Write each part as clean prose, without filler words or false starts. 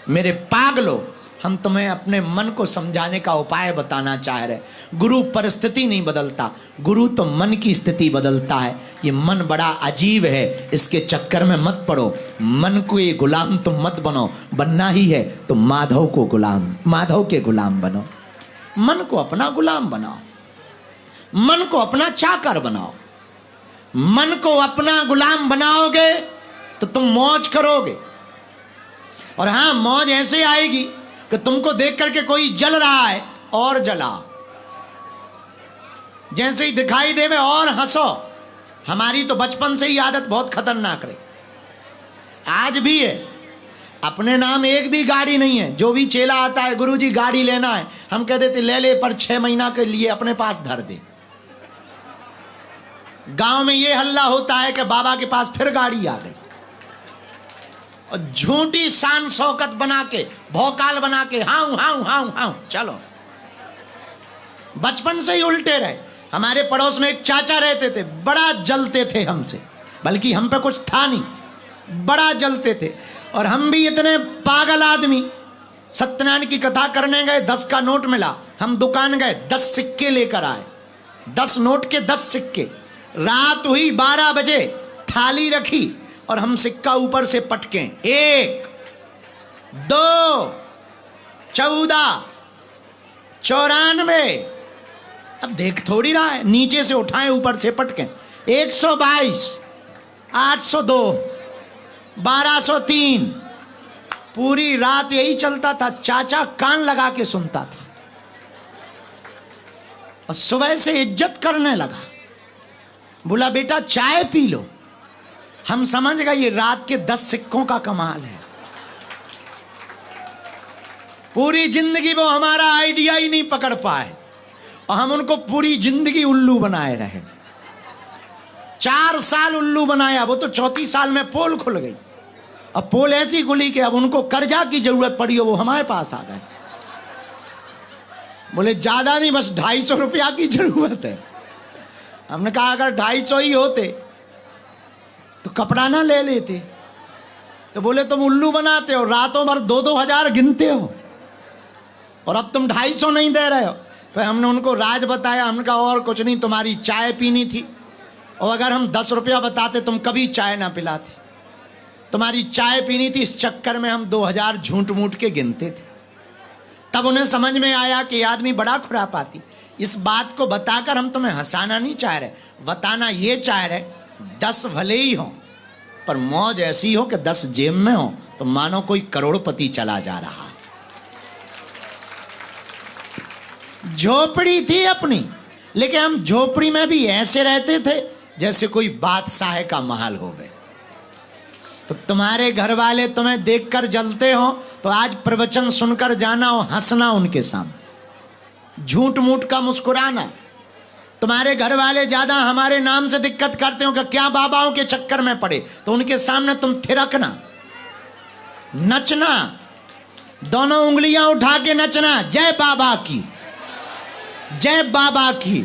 मेरे पागलों, हम तुम्हें अपने मन को समझाने का उपाय बताना चाह रहे। गुरु परिस्थिति नहीं बदलता, गुरु तो मन की स्थिति बदलता है। ये मन बड़ा अजीब है, इसके चक्कर में मत पड़ो। मन को ये गुलाम तुम मत बनो, बनना ही है तो माधव को गुलाम, माधव के गुलाम बनो। मन को अपना गुलाम बनाओ, मन को अपना चाकर बनाओ। मन को अपना गुलाम बनाओगे तो तुम मौज करोगे। और हां, मौज ऐसे आएगी कि तुमको देख करके कोई जल रहा है और जलाओ, जैसे ही दिखाई देवे और हंसो। हमारी तो बचपन से ही आदत बहुत खतरनाक रही, आज भी है। अपने नाम एक भी गाड़ी नहीं है। जो भी चेला आता है, गुरुजी गाड़ी लेना है, हम कह देते ले ले, पर 6 महीना के लिए अपने पास धर दे। गांव में ये हल्ला होता है कि बाबा के पास फिर गाड़ी आ गई। और झूठी शान शौकत बना के, भौकाल बना के, हाउ हाउ हाउ हाउ चलो। बचपन से ही उल्टे रहे। हमारे पड़ोस में एक चाचा रहते थे, बड़ा जलते थे हमसे, बल्कि हम पे कुछ था नहीं, बड़ा जलते थे। और हम भी इतने पागल आदमी। सत्यनारायण की कथा करने गए, 10 का नोट मिला, हम दुकान गए, 10 सिक्के लेकर आए, 10 नोट के 10 सिक्के। रात हुई 12 बजे, थाली रखी और हम सिक्का ऊपर से पटके, 1 2 14 94। अब देख थोड़ी रहा है, नीचे से उठाएं ऊपर से पटके, 122 802 1203। पूरी रात यही चलता था। चाचा कान लगा के सुनता था और सुबह से इज्जत करने लगा। बोला बेटा चाय पी लो। हम समझ गए ये रात के 10 सिक्कों का कमाल है। पूरी जिंदगी वो हमारा आइडिया ही नहीं पकड़ पाए और हम उनको पूरी जिंदगी उल्लू बनाए रहे। 4 साल उल्लू बनाया, वो तो 34 साल में पोल खुल गई। अब पोल ऐसी खुली कि अब उनको कर्जा की जरूरत पड़ी हो, वो हमारे पास आ गए। बोले ज्यादा नहीं, बस 250 रुपया की जरूरत है। हमने कहा अगर 250 ही होते तो कपड़ा ना ले लेते। तो बोले तुम उल्लू बनाते हो, रातों भर 2-2 हजार गिनते हो और अब तुम 250 नहीं दे रहे हो। तो हमने उनको राज बताया। हमने कहा और कुछ नहीं, तुम्हारी चाय पीनी थी और अगर हम 10 रुपया बताते तुम कभी चाय ना पिलाते। तुम्हारी चाय पीनी थी, इस चक्कर में हम 2000 झूठ मूठ के गिनते थे। तब उन्हें समझ में आया कि आदमी बड़ा खुरापाती। इस बात को बताकर हम तुम्हें हंसाना नहीं चाह रहे, बताना ये चाह रहे 10 भले ही हो पर मौज ऐसी हो कि 10 जेब में हो तो मानो कोई करोड़पति चला जा रहा है। झोपड़ी थी अपनी, लेकिन हम झोपड़ी में भी ऐसे रहते थे जैसे कोई बादशाह का महल हो गए। तो तुम्हारे घर वाले तुम्हें देखकर जलते हो तो आज प्रवचन सुनकर जाना और हंसना उनके सामने, झूठ मूठ का मुस्कुराना। तुम्हारे घर वाले ज्यादा हमारे नाम से दिक्कत करते हो कि क्या बाबाओं के चक्कर में पड़े, तो उनके सामने तुम थिरकना, नचना, दोनों उंगलियां उठा के नचना, जय बाबा की, जय बाबा की।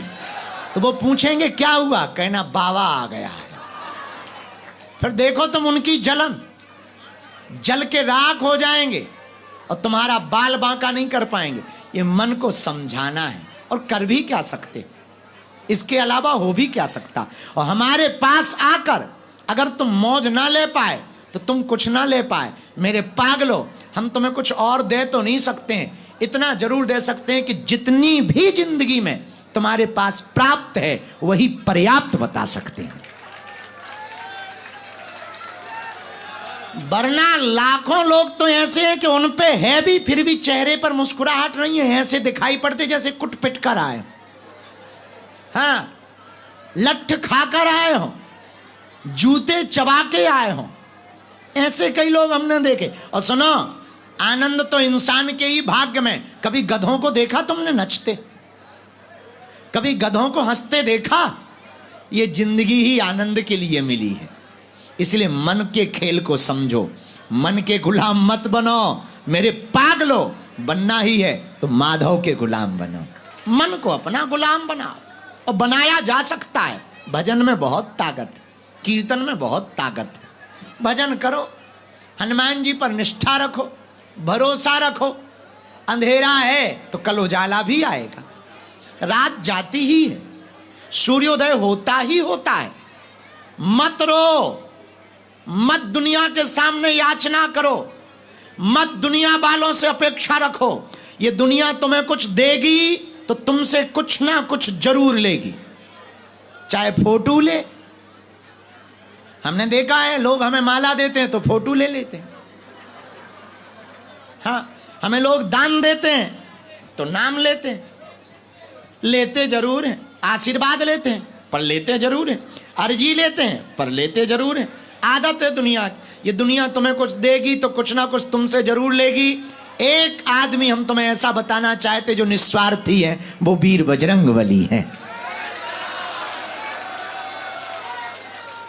तो वो पूछेंगे क्या हुआ, कहना बाबा आ गया है। फिर देखो तुम उनकी जलन, जल के राख हो जाएंगे और तुम्हारा बाल बांका नहीं कर पाएंगे। ये मन को समझाना है और कर भी क्या सकते, इसके अलावा हो भी क्या सकता। और हमारे पास आकर अगर तुम मौज ना ले पाए तो तुम कुछ ना ले पाए। मेरे पागलों, हम तुम्हें कुछ और दे तो नहीं सकते हैं, इतना जरूर दे सकते हैं कि जितनी भी जिंदगी में तुम्हारे पास प्राप्त है वही पर्याप्त बता सकते हैं। वरना लाखों लोग तो ऐसे हैं कि उन पे है भी, फिर भी चेहरे पर मुस्कुराहट नहीं है, ऐसे दिखाई पड़ते जैसे कुट पिट कर आए। हाँ, लठ खाकर आए हो, जूते चबा के आए हो, ऐसे कई लोग हमने देखे। और सुनो, आनंद तो इंसान के ही भाग्य में। कभी गधों को देखा तुमने नचते, कभी गधों को हंसते देखा? ये जिंदगी ही आनंद के लिए मिली है। इसलिए मन के खेल को समझो, मन के गुलाम मत बनो। मेरे पागलों, बनना ही है तो माधव के गुलाम बनो। मन को अपना गुलाम बनाओ, और बनाया जा सकता है। भजन में बहुत ताकत है, कीर्तन में बहुत ताकत है। भजन करो, हनुमान जी पर निष्ठा रखो, भरोसा रखो। अंधेरा है तो कल उजाला भी आएगा, रात जाती ही है, सूर्योदय होता ही होता है। मत रो, मत दुनिया के सामने याचना करो, मत दुनिया वालों से अपेक्षा रखो। ये दुनिया तुम्हें कुछ देगी तो तुमसे कुछ ना कुछ जरूर लेगी। चाहे फोटो ले, हमने देखा है लोग हमें माला देते हैं तो फोटो ले लेते हैं। हाँ, हमें लोग दान देते हैं तो नाम लेते हैं, लेते जरूर हैं। आशीर्वाद लेते हैं पर लेते जरूर हैं। अर्जी लेते हैं पर लेते जरूर हैं। आदत है दुनिया की। ये दुनिया तुम्हें कुछ देगी तो कुछ ना कुछ तुमसे जरूर लेगी। एक आदमी हम तुम्हें ऐसा बताना चाहते जो निस्वार्थी है, वो वीर बजरंगबली है।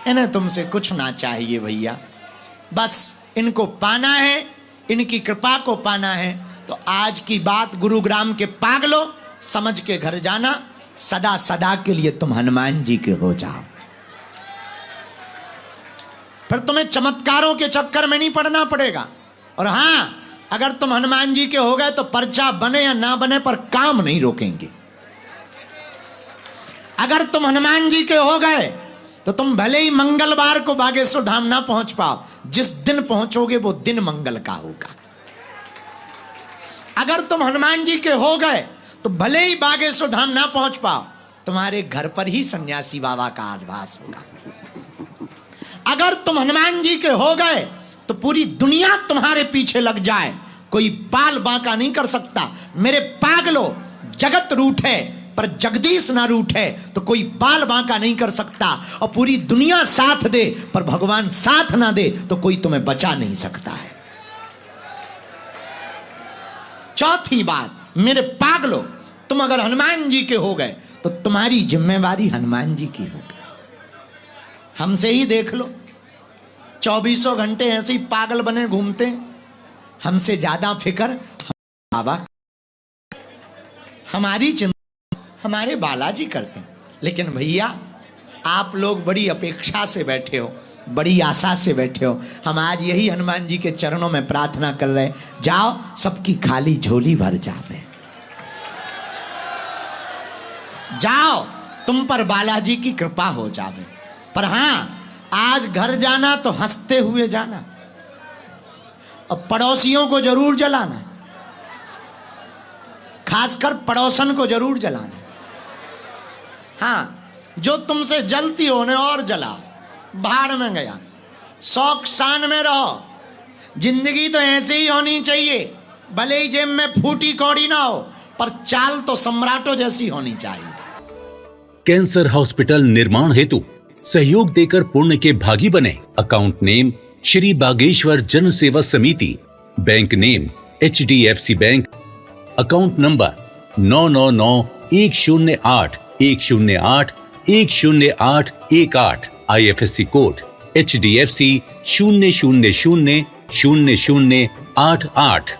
इन्हें तुमसे कुछ ना चाहिए भैया, बस इनको पाना है, इनकी कृपा को पाना है। तो आज की बात गुरुग्राम के पागलों समझ के घर जाना। सदा सदा के लिए तुम हनुमान जी के हो जाओ, फिर तुम्हें चमत्कारों के चक्कर में नहीं पड़ना पड़ेगा। और हां, अगर तुम हनुमान जी के हो गए तो पर्चा बने या ना बने पर काम नहीं रोकेंगे। अगर तुम हनुमान जी के हो गए तो तुम भले ही मंगलवार को बागेश्वर धाम ना पहुंच पाओ, जिस दिन पहुंचोगे वो दिन मंगल का होगा। अगर तुम हनुमान जी के हो गए तो भले ही बागेश्वर धाम ना पहुंच पाओ, तुम्हारे घर पर ही सन्यासी बाबा का आवास होगा। अगर तुम हनुमान जी के हो गए तो पूरी दुनिया तुम्हारे पीछे लग जाए, कोई बाल बांका नहीं कर सकता। मेरे पागलों, जगत रूठे पर जगदीश ना रूठे तो कोई बाल बांका नहीं कर सकता। और पूरी दुनिया साथ दे पर भगवान साथ ना दे तो कोई तुम्हें बचा नहीं सकता है। चौथी बात, मेरे पागलों, तुम अगर हनुमान जी के हो गए तो तुम्हारी जिम्मेवारी हनुमान जी की होगी। हमसे ही देख लो, 24 घंटे ऐसे ही पागल बने घूमते हैं। हमसे ज्यादा फिक्र बाबा, हमारी चिंता हमारे बालाजी करते हैं। लेकिन भैया, आप लोग बड़ी अपेक्षा से बैठे हो, बड़ी आशा से बैठे हो। हम आज यही हनुमान जी के चरणों में प्रार्थना कर रहे हैं, जाओ सबकी खाली झोली भर जावे, जाओ तुम पर बालाजी की कृपा हो जावे। पर हां, आज घर जाना तो हंसते हुए जाना, और पड़ोसियों को जरूर जलाना, खासकर पड़ोसन को जरूर जलाना। हाँ, जो तुमसे जलती हो उन्हें और जलाओ, भाड़ में गया। शौक शान में रहो, जिंदगी तो ऐसे ही होनी चाहिए। भले ही जेब में फूटी कौड़ी ना हो पर चाल तो सम्राटों जैसी होनी चाहिए। कैंसर हॉस्पिटल निर्माण हेतु सहयोग देकर पुण्य के भागी बने। अकाउंट नेम श्री बागेश्वर जन सेवा समिति, bank name HDFC bank, account number 999108108118, IFSC code HDFC 0000088।